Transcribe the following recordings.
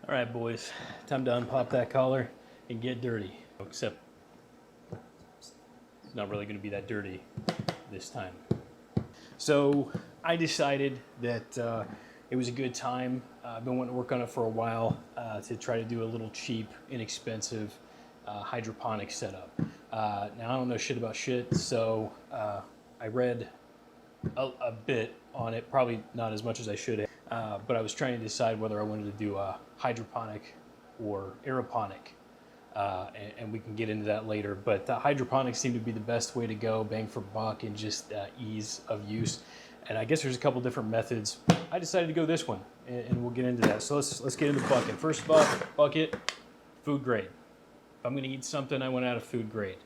All right, boys, time to unpop that collar and get dirty. Except it's not really going to be that dirty this time. So I decided that it was a good time. I've been wanting to work on it for a while to try to do a little cheap, inexpensive hydroponic setup. Now I don't know shit about shit, so I read a bit on it, probably not as much as I should have, but I was trying to decide whether I wanted to do a hydroponic or aeroponic, and we can get into that later. But hydroponics seemed to be the best way to go, bang for buck, and just ease of use. And I guess there's a couple different methods. I decided to go this one, and we'll get into that. So let's get into the bucket. First of all, bucket, food grade. If I'm gonna eat something, I want out of food grade.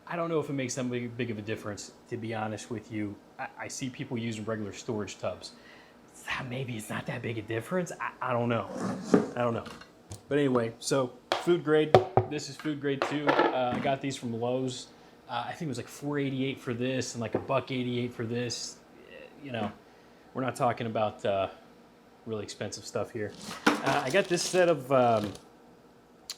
I don't know if it makes that big of a difference, to be honest with you. I see people using regular storage tubs. Maybe it's not that big a difference. I don't know. I don't know. But anyway, so food grade. This is food grade too. I got these from Lowe's. I think it was like $4.88 for this and like $1.88 for this. You know, we're not talking about really expensive stuff here. I got this set of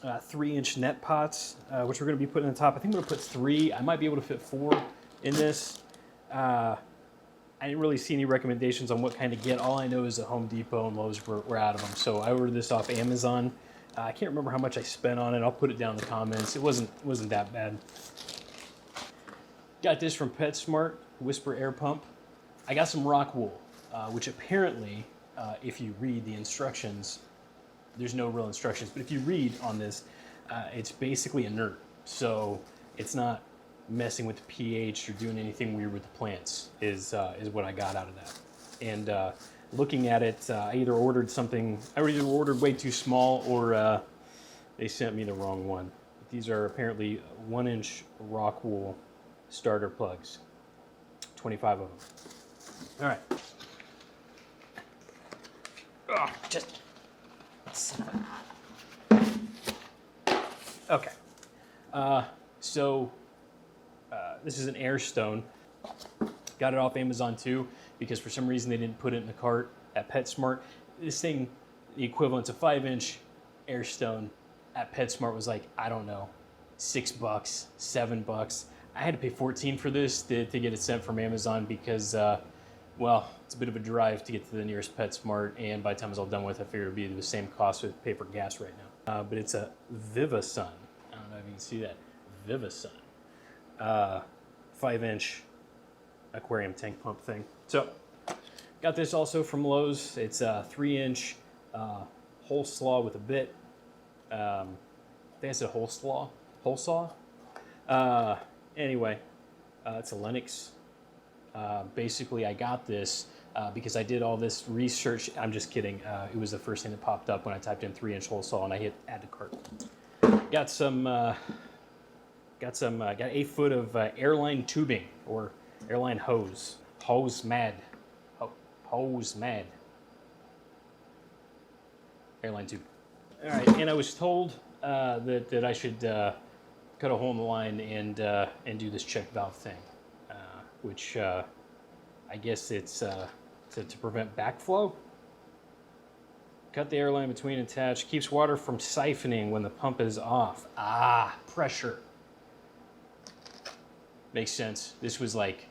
3-inch net pots, which we're going to be putting on top. I think I'm going to put 3. I might be able to fit 4 in this. I didn't really see any recommendations on what kind to get. All I know is that Home Depot and Lowe's were out of them. So I ordered this off Amazon. I can't remember how much I spent on it. I'll put it down in the comments. It wasn't that bad. Got this from PetSmart, Whisper Air Pump. I got some rock wool, which apparently, if you read the instructions, there's no real instructions, but if you read on this, it's basically inert. So it's not messing with the pH or doing anything weird with the plants is what I got out of that. And looking at it, I either ordered way too small or they sent me the wrong one. But these are apparently 1-inch rock wool starter plugs, 25 of them. All right. Oh, just... Okay. This is an air stone. Got it off Amazon too, because for some reason they didn't put it in the cart at PetSmart. This thing, the equivalent to 5-inch air stone at PetSmart was like, I don't know, $6, $7. I had to pay $14 for this to get it sent from Amazon because, well, it's a bit of a drive to get to the nearest PetSmart, and by the time I was all done with it, I figured it would be the same cost with paper gas right now. But it's a VivaSun. I don't know if you can see that. VivaSun. 5-inch aquarium tank pump thing. So, got this also from Lowe's. It's a 3-inch hole saw with a bit. I think I said hole saw. Anyway, it's a Lennox. Basically, I got this because I did all this research. I'm just kidding. It was the first thing that popped up when I typed in 3-inch hole saw and I hit add to cart. Got 8 foot of airline tubing or airline hose. Hose mad. Airline tube. All right, and I was told that I should cut a hole in the line and do this check valve thing, which I guess it's to prevent backflow. Cut the airline between attached. Keeps water from siphoning when the pump is off. Pressure. Makes sense. This was like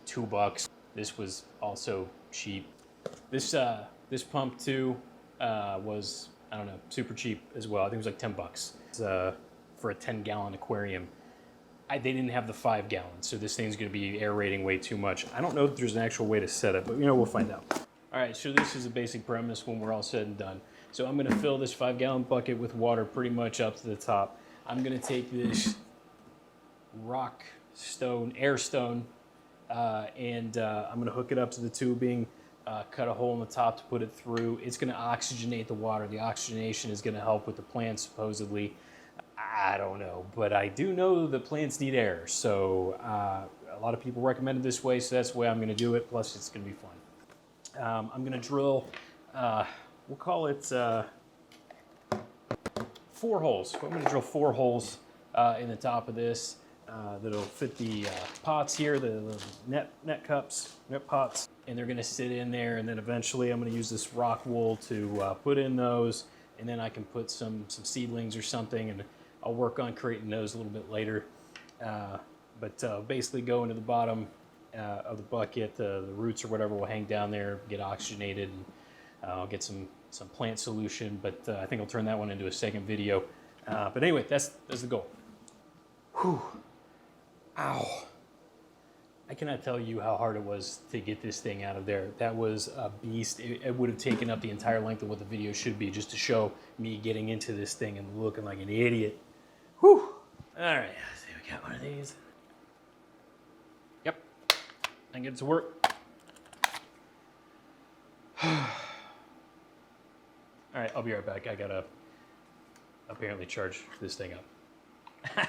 $2. This was also cheap. This pump too was, I don't know, super cheap as well. I think it was like $10. It's, for a 10-gallon aquarium. They didn't have the 5 gallons, so this thing's going to be aerating way too much. I don't know if there's an actual way to set it, but we'll find out. All right, so this is a basic premise when we're all said and done. So I'm going to fill this 5-gallon bucket with water pretty much up to the top. I'm going to take this rock stone, air stone, and I'm going to hook it up to the tubing, cut a hole in the top to put it through. It's going to oxygenate the water. The oxygenation is going to help with the plants, supposedly. I don't know, but I do know that plants need air, so a lot of people recommend it this way, so that's the way I'm going to do it, plus it's going to be fun. I'm going to drill, we'll call it 4 holes. I'm going to drill 4 holes in the top of this. that'll fit the pots here, the net cups, net pots, and they're gonna sit in there, and then eventually I'm gonna use this rock wool to put in those, and then I can put some seedlings or something, and I'll work on creating those a little bit later. But basically go into the bottom of the bucket, the roots or whatever will hang down there, get oxygenated, and I'll get some plant solution, but I think I'll turn that one into a second video. But anyway, that's the goal. Whew. Ow. I cannot tell you how hard it was to get this thing out of there. That was a beast. It would have taken up the entire length of what the video should be just to show me getting into this thing and looking like an idiot. Whew. All right, let's see, we got one of these. Yep, I can get it to work. All right, I'll be right back. I gotta apparently charge this thing up.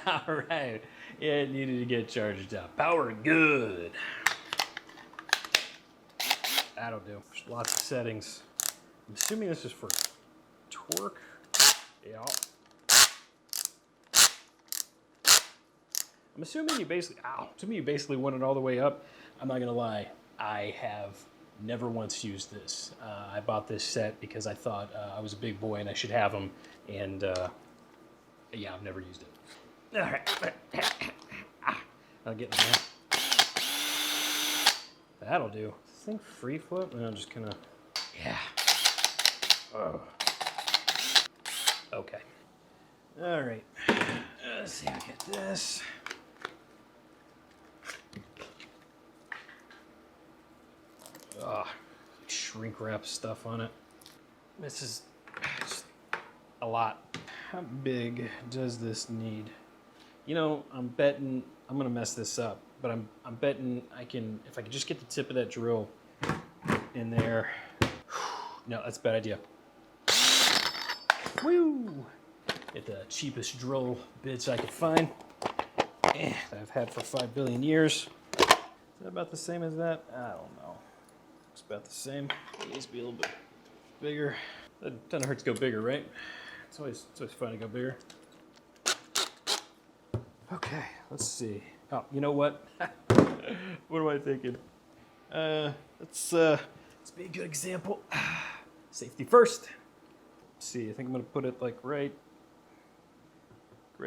All right, it needed to get charged up. Power good. That'll do. There's lots of settings. I'm assuming this is for torque. Yeah. I'm assuming you basically want it all the way up. I'm not gonna lie, I have never once used this. I bought this set because I thought I was a big boy and I should have them, and yeah, I've never used it. All right, I'll get in there. That'll do. Is this thing free float? No, I'm just gonna, yeah. Oh. Okay. All right. Let's see if I get this. Shrink wrap stuff on it. This is just a lot. How big does this need? You know, I'm betting I'm gonna mess this up, but I'm betting I can, if I can just get the tip of that drill in there. No, that's a bad idea. Woo! Get the cheapest drill bits I could find that I've had for 5 billion years. Is that about the same as that? I don't know. It's about the same. It needs to be a little bit bigger. Doesn't hurt to go bigger, right? It's always fun to go bigger. Okay, let's see. Oh, you know what? What am I thinking? Let's be a good example. Safety first. Let's see, I think I'm gonna put it like right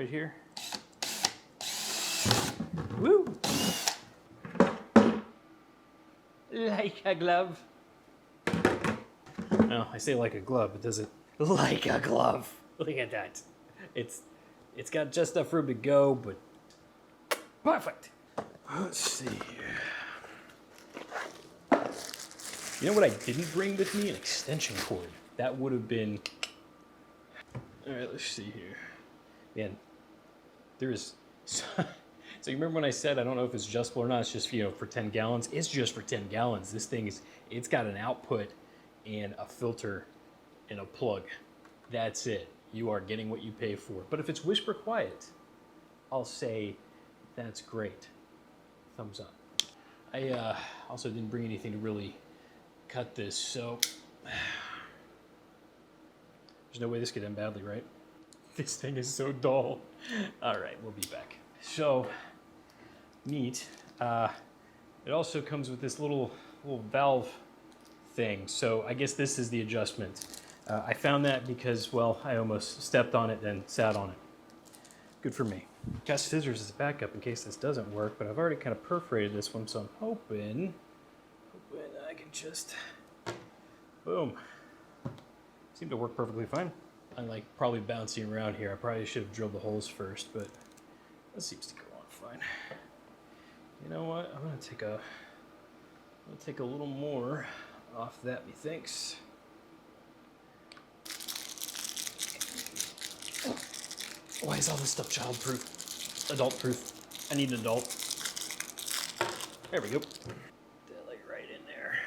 here. Woo! Like a glove. No, I say like a glove, but does it like a glove? Look at that. It's got just enough room to go, but perfect. Let's see here. You know what I didn't bring with me? An extension cord. That would have been. All right, let's see here. Man, there is. So you remember when I said, I don't know if it's adjustable or not, it's just, you know, for 10 gallons. It's just for 10 gallons. This thing it's got an output and a filter and a plug. That's it. You are getting what you pay for. But if it's whisper quiet, I'll say that's great. Thumbs up. I also didn't bring anything to really cut this, so there's no way this could end badly, right? This thing is so dull. All right, we'll be back. So neat. It also comes with this little valve thing. So I guess this is the adjustment. I found that because, well, I almost stepped on it and sat on it. Good for me. Got scissors as a backup in case this doesn't work, but I've already kind of perforated this one, so I'm hoping I can just, boom. Seemed to work perfectly fine. I'm like probably bouncing around here. I probably should have drilled the holes first, but that seems to go on fine. You know what? I'm gonna take a little more off that, methinks. Why is all this stuff child-proof? Adult-proof. I need an adult. There we go. That like right in there.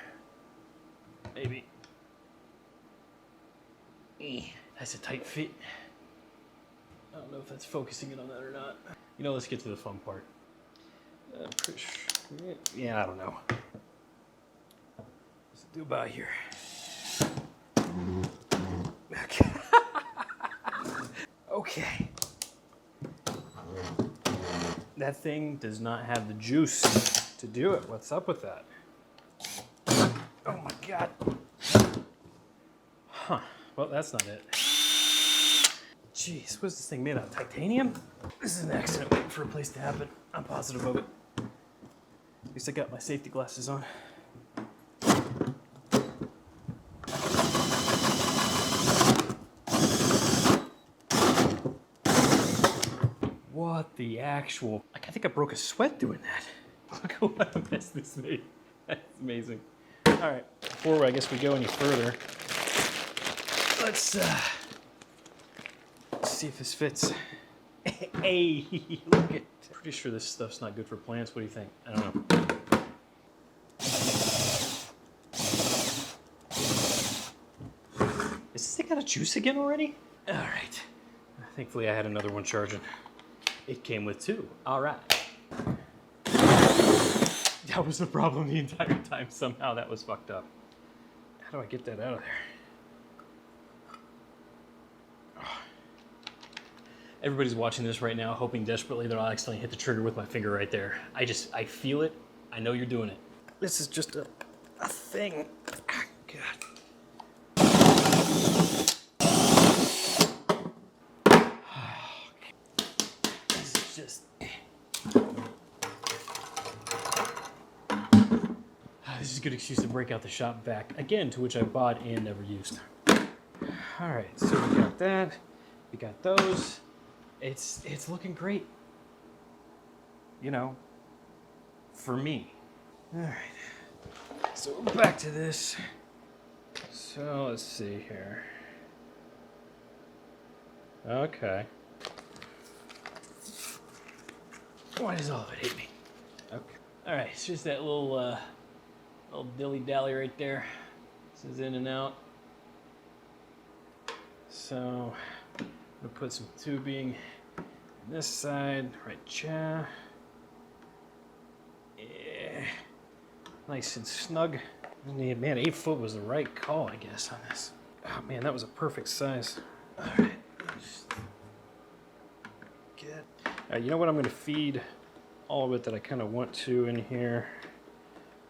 Maybe. That's a tight fit. I don't know if that's focusing it on that or not. You know, let's get to the fun part. Yeah, I don't know. What's it do about here? Okay. that thing does not have the juice to do it. What's up with that? Oh my God. Huh, well, that's not it. Jeez, what's this thing made out of? Titanium? This is an accident waiting for a place to happen. I'm positive of it. At least I got my safety glasses on. What the actual... I think I broke a sweat doing that. Look at what a mess this made. That's amazing. All right, before I guess we go any further, let's see if this fits. Hey, look at... Pretty sure this stuff's not good for plants. What do you think? I don't know. Is this thing out of juice again already? All right. Thankfully, I had another one charging. It came with two. All right. That was the problem the entire time. Somehow that was fucked up. How do I get that out of there? Everybody's watching this right now, hoping desperately that I'll accidentally hit the trigger with my finger right there. I feel it. I know you're doing it. This is just a thing. Ah, God. This is just... This is a good excuse to break out the shop vac again, to which I bought and never used. All right, so we got that. We got those. It's looking great. You know, for me. All right. So back to this. So let's see here. Okay. Why does all of it hit me? Okay. All right, it's just that little dilly-dally right there. This is in and out. So I'm gonna put some tubing on this side, right there. Yeah. Nice and snug. Man, 8 foot was the right call, I guess, on this. Oh man, that was a perfect size. All right. Good. All right, you know what? I'm gonna feed all of it that I kind of want to in here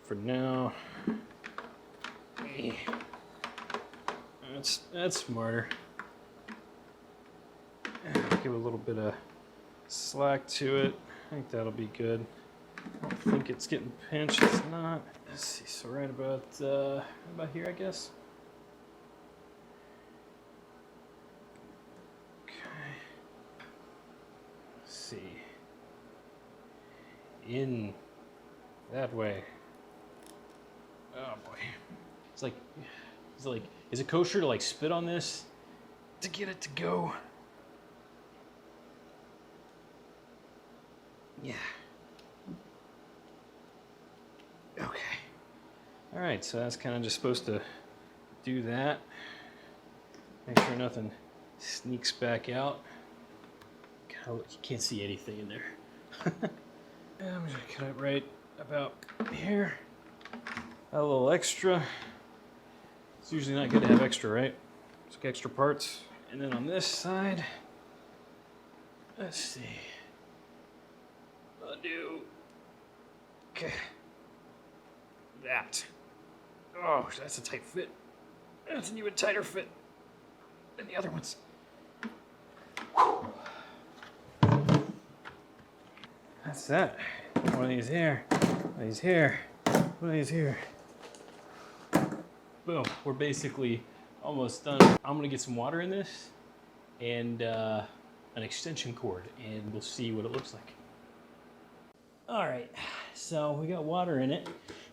for now. That's smarter. Give a little bit of slack to it. I think that'll be good. I don't think it's getting pinched. It's not. Let's see. So right about here, I guess. Okay. Let's see. In that way. Oh boy. Is it kosher to like spit on this to get it to go? Yeah. Okay. All right, so that's kind of just supposed to do that. Make sure nothing sneaks back out. God, you can't see anything in there. I'm gonna cut it right about here. A little extra. It's usually not good to have extra, right? It's like extra parts. And then on this side, let's see. I'll do, okay, that. Oh, that's a tight fit. That's an even tighter fit than the other ones. That's that. One of these here, one of these here, one of these here. Boom, we're basically almost done. I'm gonna get some water in this and an extension cord, and we'll see what it looks like. All right, so we got water in it.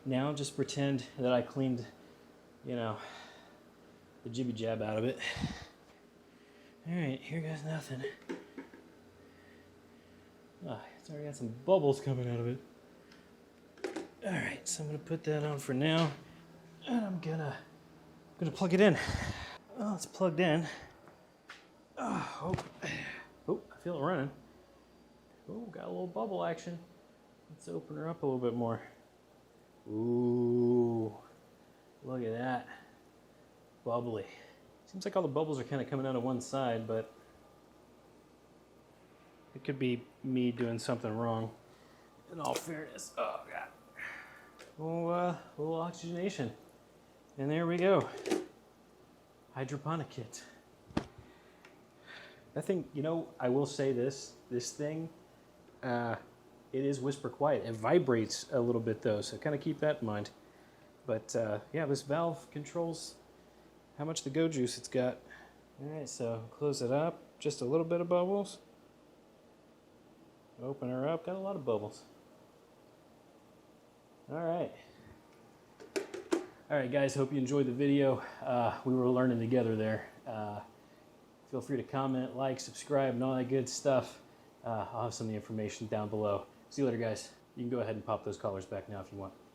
Now just pretend that I cleaned, you know, the jibby jab out of it. All right, here goes nothing. It's already got some bubbles coming out of it. All right, so I'm gonna put that on for now, and I'm gonna plug it in. Well, it's plugged in. Oh, I feel it running. Oh, got a little bubble action. Let's open her up a little bit more. Ooh, look at that. Bubbly. Seems like all the bubbles are kind of coming out of one side, but It could be me doing something wrong. In all fairness, oh god. Little oxygenation. And there we go. Hydroponic kit. That thing, you know, I will say this thing, it is whisper quiet. It vibrates a little bit though, so kind of keep that in mind. But yeah, this valve controls how much the go juice it's got. All right, so close it up. Just a little bit of bubbles. Open her up, got a lot of bubbles. All right. All right, guys, hope you enjoyed the video. We were learning together there. Feel free to comment, like, subscribe, and all that good stuff. I'll have some of the information down below. See you later, guys. You can go ahead and pop those collars back now if you want.